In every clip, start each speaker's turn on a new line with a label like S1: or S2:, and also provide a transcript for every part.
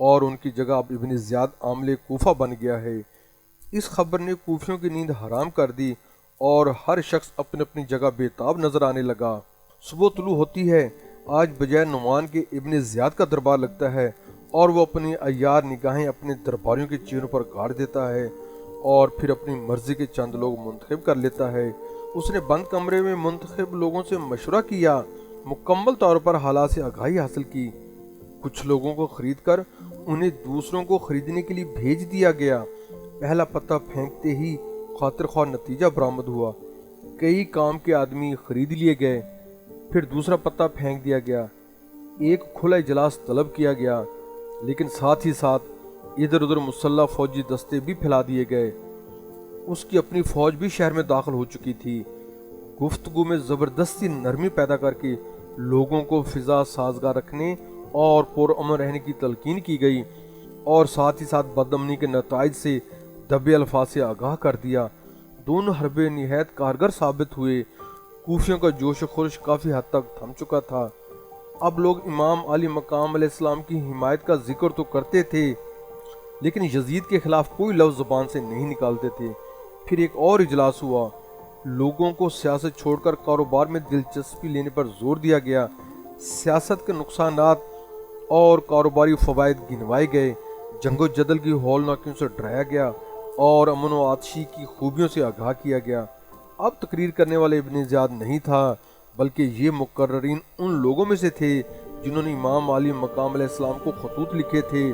S1: اور ان کی جگہ اب ابن زیاد عامل کوفہ بن گیا ہے۔ اس خبر نے کوفیوں کی نیند حرام کر دی اور ہر شخص اپنی اپنی جگہ بے تاب نظر آنے لگا۔ صبح طلوع ہوتی ہے، آج بجائے نعمان کے ابن زیاد کا دربار لگتا ہے اور وہ اپنی عیار نگاہیں اپنے درباریوں کے چہروں پر گاڑ دیتا ہے اور پھر اپنی مرضی کے چند لوگ منتخب کر لیتا ہے۔ اس نے بند کمرے میں منتخب لوگوں سے مشورہ کیا، مکمل طور پر حالات سے آگاہی حاصل کی۔ کچھ لوگوں کو خرید کر انہیں دوسروں کو خریدنے کے لیے بھیج دیا گیا۔ پہلا پتہ پھینکتے ہی خاطر خواہ نتیجہ برآمد ہوا، کئی کام کے آدمی خرید لیے گئے۔ پھر دوسرا پتہ پھینک دیا گیا، ایک کھلا اجلاس طلب کیا گیا، لیکن ساتھ ہی ساتھ ادھر ادھر مسلح فوجی دستے بھی پھیلا دیے گئے۔ اس کی اپنی فوج بھی شہر میں داخل ہو چکی تھی۔ گفتگو میں زبردستی نرمی پیدا کر کے لوگوں کو فضا سازگار رکھنے اور پرامن رہنے کی تلقین کی گئی اور ساتھ ہی ساتھ بدامنی کے نتائج سے دبے الفاظ سے آگاہ کر دیا۔ دونوں حربے نہایت کارگر ثابت ہوئے۔ کوفیوں کا جوش و خروش کافی حد تک تھم چکا تھا۔ اب لوگ امام علی مقام علیہ السلام کی حمایت کا ذکر تو کرتے تھے، لیکن یزید کے خلاف کوئی لفظ زبان سے نہیں نکالتے تھے۔ پھر ایک اور اجلاس ہوا، لوگوں کو سیاست چھوڑ کر کاروبار میں دلچسپی لینے پر زور دیا گیا۔ سیاست کے نقصانات اور کاروباری فوائد گنوائے گئے، جنگ و جدل کی ہولناکیوں سے ڈرایا گیا اور امن و آتشی کی خوبیوں سے آگاہ کیا گیا۔ اب تقریر کرنے والے ابن زیاد نہیں تھا، بلکہ یہ مقررین ان لوگوں میں سے تھے جنہوں نے امام علی مقام علیہ السلام کو خطوط لکھے تھے،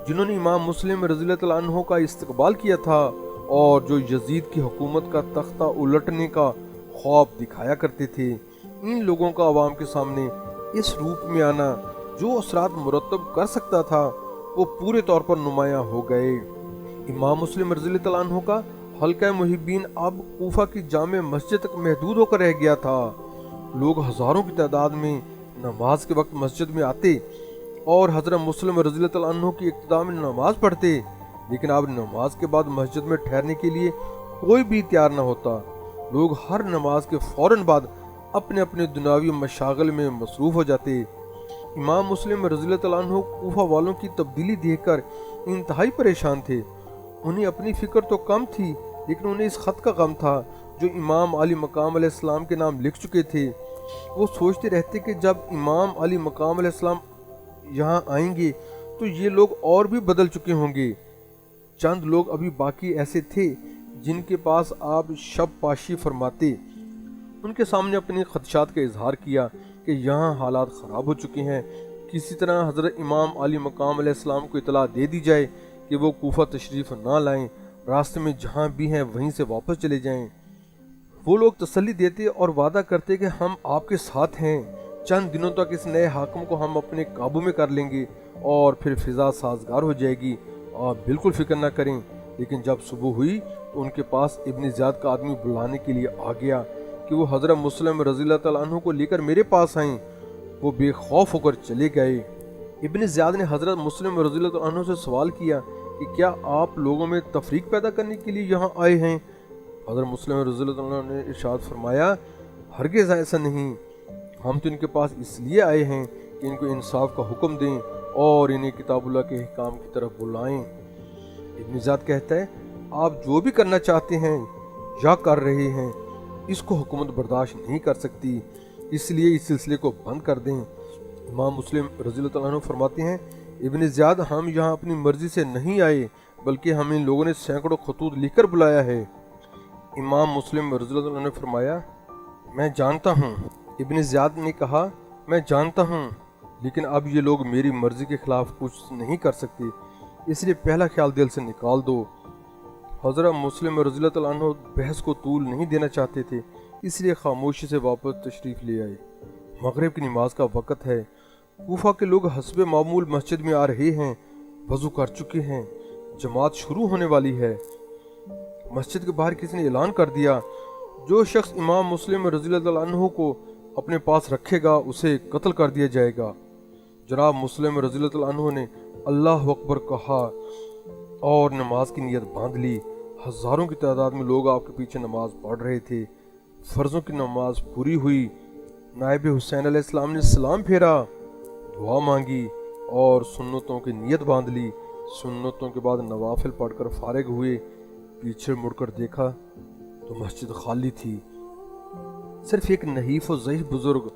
S1: جنہوں نے امام مسلم رضی اللہ عنہ کا استقبال کیا تھا اور جو یزید کی حکومت کا تختہ الٹنے کا خواب دکھایا کرتے تھے۔ ان لوگوں کا عوام کے سامنے اس روپ میں آنا جو اثرات مرتب کر سکتا تھا وہ پورے طور پر نمایاں ہو گئے۔ امام مسلم رضی اللہ عنہ کا حلقہ محبین اب کوفہ کی جامع مسجد تک محدود ہو کر رہ گیا تھا۔ لوگ ہزاروں کی تعداد میں نماز کے وقت مسجد میں آتے اور حضرت مسلم رضی اللہ عنہ کی اقتداء میں نماز پڑھتے، لیکن اب نماز کے بعد مسجد میں ٹھہرنے کے لیے کوئی بھی تیار نہ ہوتا۔ لوگ ہر نماز کے فوراً بعد اپنے اپنے دنیاوی مشاغل میں مصروف ہو جاتے۔ امام مسلم رضی اللہ عنہ کوفہ والوں کی تبدیلی دیکھ کر انتہائی پریشان تھے۔ انہیں اپنی فکر تو کم تھی، لیکن انہیں اس خط کا غم تھا جو امام علی مقام علیہ السلام کے نام لکھ چکے تھے۔ وہ سوچتے رہتے کہ جب امام علی مقام علیہ السلام یہاں آئیں گے تو یہ لوگ اور بھی بدل چکے ہوں گے۔ چند لوگ ابھی باقی ایسے تھے جن کے پاس آپ شب پاشی فرماتے۔ ان کے سامنے اپنی خدشات کا اظہار کیا کہ یہاں حالات خراب ہو چکے ہیں، کسی طرح حضرت امام علی مقام علیہ السلام کو اطلاع دے دی جائے کہ وہ کوفہ تشریف نہ لائیں، راستے میں جہاں بھی ہیں وہیں سے واپس چلے جائیں۔ وہ لوگ تسلی دیتے اور وعدہ کرتے کہ ہم آپ کے ساتھ ہیں، چند دنوں تک اس نئے حاکم کو ہم اپنے قابو میں کر لیں گے اور پھر فضا سازگار ہو جائے گی، آپ بالکل فکر نہ کریں۔ لیکن جب صبح ہوئی تو ان کے پاس ابن زیاد کا آدمی بلانے کے لیے آ گیا کہ وہ حضرت مسلم رضی اللہ عنہ کو لے کر میرے پاس آئیں۔ وہ بے خوف ہو کر چلے گئے۔ ابن زیاد نے حضرت مسلم رضی اللہ عنہ سے سوال کیا کہ کیا آپ لوگوں میں تفریق پیدا کرنے کے لیے یہاں آئے ہیں؟ حضرت مسلم رضی اللہ عنہ نے ارشاد فرمایا، ہرگز ایسا نہیں، ہم تو ان کے پاس اس لیے آئے ہیں کہ ان کو انصاف کا حکم دیں اور انہیں کتاب اللہ کے احکام کی طرف بلائیں۔ ابن زیاد کہتا ہے، آپ جو بھی کرنا چاہتے ہیں یا کر رہے ہیں اس کو حکومت برداشت نہیں کر سکتی، اس لیے اس سلسلے کو بند کر دیں۔ امام مسلم رضی اللہ عنہ فرماتے ہیں، ابن زیاد ہم یہاں اپنی مرضی سے نہیں آئے بلکہ ہمیں لوگوں نے سینکڑوں خطوط لکھ کر بلایا ہے۔ امام مسلم رضی اللہ عنہ نے فرمایا، میں جانتا ہوں۔ ابن زیاد نے کہا، میں جانتا ہوں، لیکن اب یہ لوگ میری مرضی کے خلاف کچھ نہیں کر سکتے، اس لیے پہلا خیال دل سے نکال دو۔ حضرت مسلم رضی اللہ عنہ بحث کو طول نہیں دینا چاہتے تھے، اس لیے خاموشی سے واپس تشریف لے آئے۔ مغرب کی نماز کا وقت ہے۔ کوفہ کے لوگ حسب معمول مسجد میں آ رہے ہیں، وضو کر چکے ہیں، جماعت شروع ہونے والی ہے۔ مسجد کے باہر کسی نے اعلان کر دیا، جو شخص امام مسلم رضی اللہ عنہ کو اپنے پاس رکھے گا اسے قتل کر دیا جائے گا۔ جناب مسلم رضی اللہ عنہ نے اللہ اکبر کہا اور نماز کی نیت باندھ لی۔ ہزاروں کی تعداد میں لوگ آپ کے پیچھے نماز پڑھ رہے تھے۔ فرضوں کی نماز پوری ہوئی۔ نائب حسین علیہ السلام نے سلام پھیرا، دعا مانگی، اور سنتوں کی نیت باندھ لی۔ سنتوں کے بعد نوافل پڑھ کر فارغ ہوئے، پیچھے مڑ کر دیکھا تو مسجد خالی تھی، صرف ایک نحیف و ضعیف بزرگ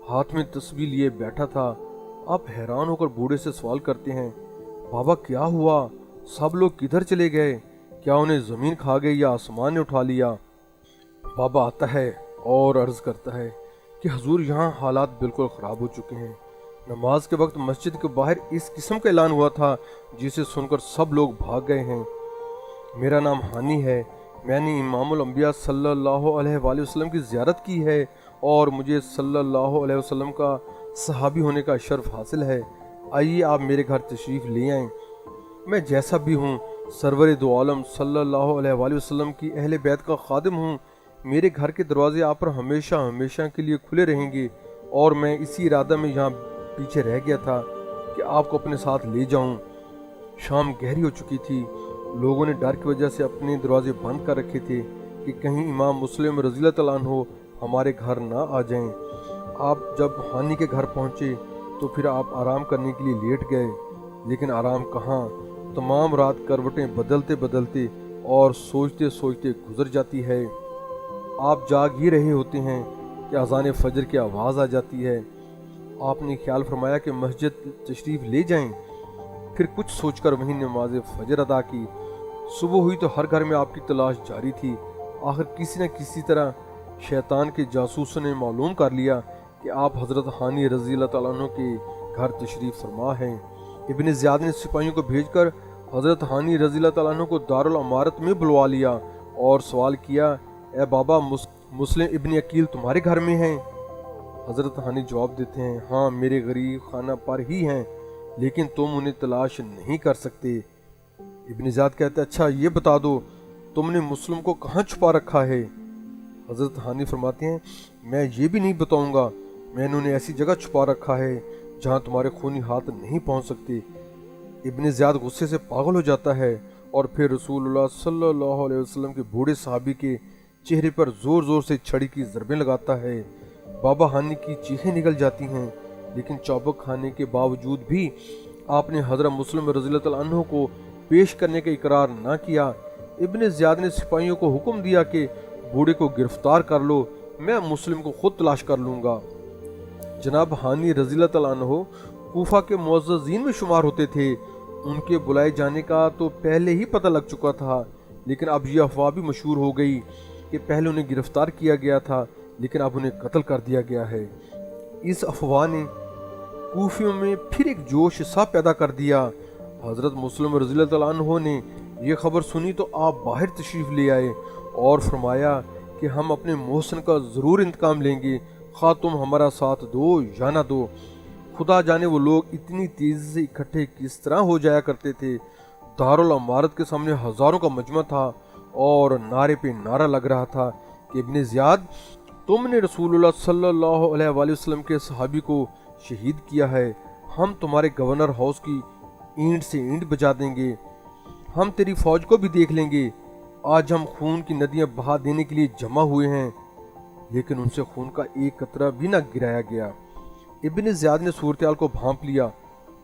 S1: ہاتھ میں تسبیح لیے بیٹھا تھا۔ آپ حیران ہو کر بوڑھے سے سوال کرتے ہیں، بابا کیا ہوا؟ سب لوگ کدھر چلے گئے؟ کیا انہیں زمین کھا گئی یا آسمان نے اٹھا لیا؟ بابا آتا ہے اور عرض کرتا ہے کہ حضور یہاں حالات بالکل خراب ہو چکے ہیں۔ نماز کے وقت مسجد کے باہر اس قسم کا اعلان ہوا تھا جسے سن کر سب لوگ بھاگ گئے ہیں۔ میرا نام ہانی ہے، میں نے امام الانبیاء صلی اللہ علیہ وآلہ وسلم کی زیارت کی ہے اور مجھے صلی اللہ علیہ وسلم کا صحابی ہونے کا شرف حاصل ہے۔ آئیے آپ میرے گھر تشریف لے آئیں، میں جیسا بھی ہوں سرور دو عالم صلی اللہ علیہ وآلہ وسلم کی اہل بیت کا خادم ہوں۔ میرے گھر کے دروازے آپ پر ہمیشہ ہمیشہ کے لیے کھلے رہیں گے، اور میں اسی ارادہ میں یہاں پیچھے رہ گیا تھا کہ آپ کو اپنے ساتھ لے جاؤں۔ شام گہری ہو چکی تھی، لوگوں نے ڈر کی وجہ سے اپنے دروازے بند کر رکھے تھے کہ کہیں امام مسلم رضی اللہ تعالیٰ عنہ ہمارے گھر نہ آ جائیں۔ آپ جب ہانی کے گھر پہنچے تو پھر آپ آرام کرنے کے لیے لیٹ گئے، لیکن آرام کہاں، تمام رات کروٹیں بدلتے بدلتے اور سوچتے سوچتے گزر جاتی ہے۔ آپ جاگ ہی رہے ہوتے ہیں کہ اذان فجر کی آواز آ جاتی ہے۔ آپ نے خیال فرمایا کہ مسجد تشریف لے جائیں، پھر کچھ سوچ کر وہیں نماز فجر ادا کی۔ صبح ہوئی تو ہر گھر میں آپ کی تلاش جاری تھی۔ آخر کسی نہ کسی طرح شیطان کے جاسوسوں نے معلوم کر لیا کہ آپ حضرت ہانی رضی اللہ تعالیٰ عنہ کے گھر تشریف فرما ہیں۔ ابن زیاد نے سپاہیوں کو بھیج کر حضرت ہانی رضی اللہ تعالیٰ عنہ کو دارالامارت میں بلوا لیا اور سوال کیا، اے بابا مسلم ابن عقیل تمہارے گھر میں ہیں؟ حضرت ہانی جواب دیتے ہیں، ہاں میرے غریب خانہ پر ہی ہیں، لیکن تم انہیں تلاش نہیں کر سکتے۔ ابن زیاد کہتے ہیں، اچھا یہ بتا دو تم نے مسلم کو کہاں چھپا رکھا ہے؟ حضرت ہانی فرماتے ہیں، میں یہ بھی نہیں بتاؤں گا، میں نے انہیں ایسی جگہ چھپا رکھا ہے جہاں تمہارے خونی ہاتھ نہیں پہنچ سکتے۔ ابن زیاد غصے سے پاگل ہو جاتا ہے اور پھر رسول اللہ صلی اللہ علیہ وسلم کے بوڑھے صحابی کے چہرے پر زور زور سے چھڑی کی ضربیں لگاتا ہے۔ بابا ہانی کی چیخیں نکل جاتی ہیں، لیکن چابک کھانے کے باوجود بھی آپ نے حضرت مسلم رضی اللہ تعالیٰ عنہ کو پیش کرنے کا اقرار نہ کیا۔ ابن زیاد نے سپاہیوں کو حکم دیا کہ بوڑھے کو گرفتار کر لو، میں مسلم کو خود تلاش کر لوں گا۔ جناب ہانی رضی اللہ تعالیٰ عنہ کوفہ کے معززین میں شمار ہوتے تھے، ان کے بلائے جانے کا تو پہلے ہی پتہ لگ چکا تھا، لیکن اب یہ افواہ بھی مشہور ہو گئی کہ پہلے انہیں گرفتار کیا گیا تھا لیکن اب انہیں قتل کر دیا گیا ہے۔ اس افواہ نے کوفیوں میں پھر ایک جوش سا پیدا کر دیا۔ حضرت مسلم رضی اللہ تعالیٰ عنہ نے یہ خبر سنی تو آپ باہر تشریف لے آئے اور فرمایا کہ ہم اپنے محسن کا ضرور انتقام لیں گے، خواہ تم ہمارا ساتھ دو یا نہ دو۔ خدا جانے وہ لوگ اتنی تیزی سے اکٹھے کس طرح ہو جایا کرتے تھے۔ دارالامارت کے سامنے ہزاروں کا مجمع تھا اور نعرے پہ نعرہ لگ رہا تھا کہ ابن زیاد، تم نے رسول اللہ صلی اللہ علیہ وآلہ وسلم کے صحابی کو شہید کیا ہے، ہم تمہارے گورنر ہاؤس کی اینٹ سے اینٹ بجا دیں گے، ہم تیری فوج کو بھی دیکھ لیں گے۔ آج ہم خون کی ندیاں بہا دینے کے لیے جمع ہوئے ہیں، لیکن ان سے خون کا ایک قطرہ بھی نہ گرایا گیا۔ ابن زیاد نے صورتحال کو بھانپ لیا،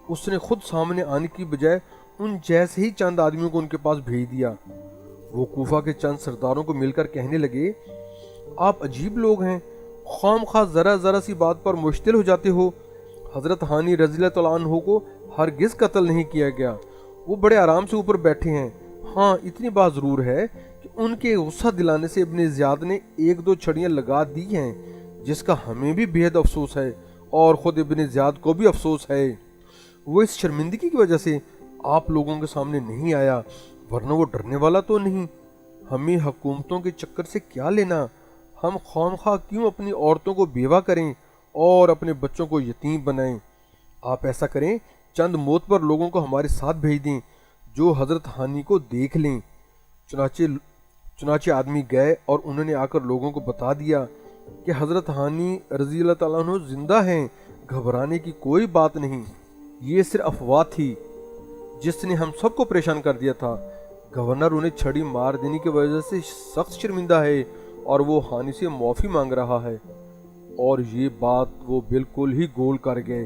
S1: اس نے خود سامنے آنے کی بجائے ان جیسے ہی چند آدمیوں کو ان کے پاس بھیج دیا۔ وہ کوفہ کے چند سرداروں کو مل کر کہنے لگے، آپ عجیب لوگ ہیں، خام خواہ ذرا سی بات پر مشتعل ہو جاتے ہو۔ حضرت ہانی رضی اللہ تعالیٰ عنہ کو ہرگز قتل نہیں کیا گیا، وہ بڑے آرام سے اوپر بیٹھے ہیں۔ ہاں اتنی بات ضرور ہے کہ ان کے غصہ دلانے سے ابن زیاد نے ایک دو چھڑیاں لگا دی ہیں، جس کا ہمیں بھی بے حد افسوس ہے اور خود ابن زیاد کو بھی افسوس ہے۔ وہ اس شرمندگی کی وجہ سے آپ لوگوں کے سامنے نہیں آیا، ورنہ وہ ڈرنے والا تو نہیں۔ ہمیں حکومتوں کے چکر سے کیا لینا، ہم خواہ مخواہ کیوں اپنی عورتوں کو بیوہ کریں اور اپنے بچوں کو یتیم بنائیں۔ آپ ایسا کریں، چند معتبر لوگوں کو ہمارے ساتھ بھیج دیں جو حضرت ہانی کو دیکھ لیں۔ چنانچہ آدمی گئے اور انہوں نے آ کر لوگوں کو بتا دیا کہ حضرت ہانی رضی اللہ تعالیٰ عنہ زندہ ہیں، گھبرانے کی کوئی بات نہیں، یہ صرف افواہ تھی جس نے ہم سب کو پریشان کر دیا تھا۔ گورنر انہیں چھڑی مار دینے کی وجہ سے سخت شرمندہ ہے اور وہ ہانی سے معافی مانگ رہا ہے۔ اور یہ بات وہ بالکل ہی گول کر گئے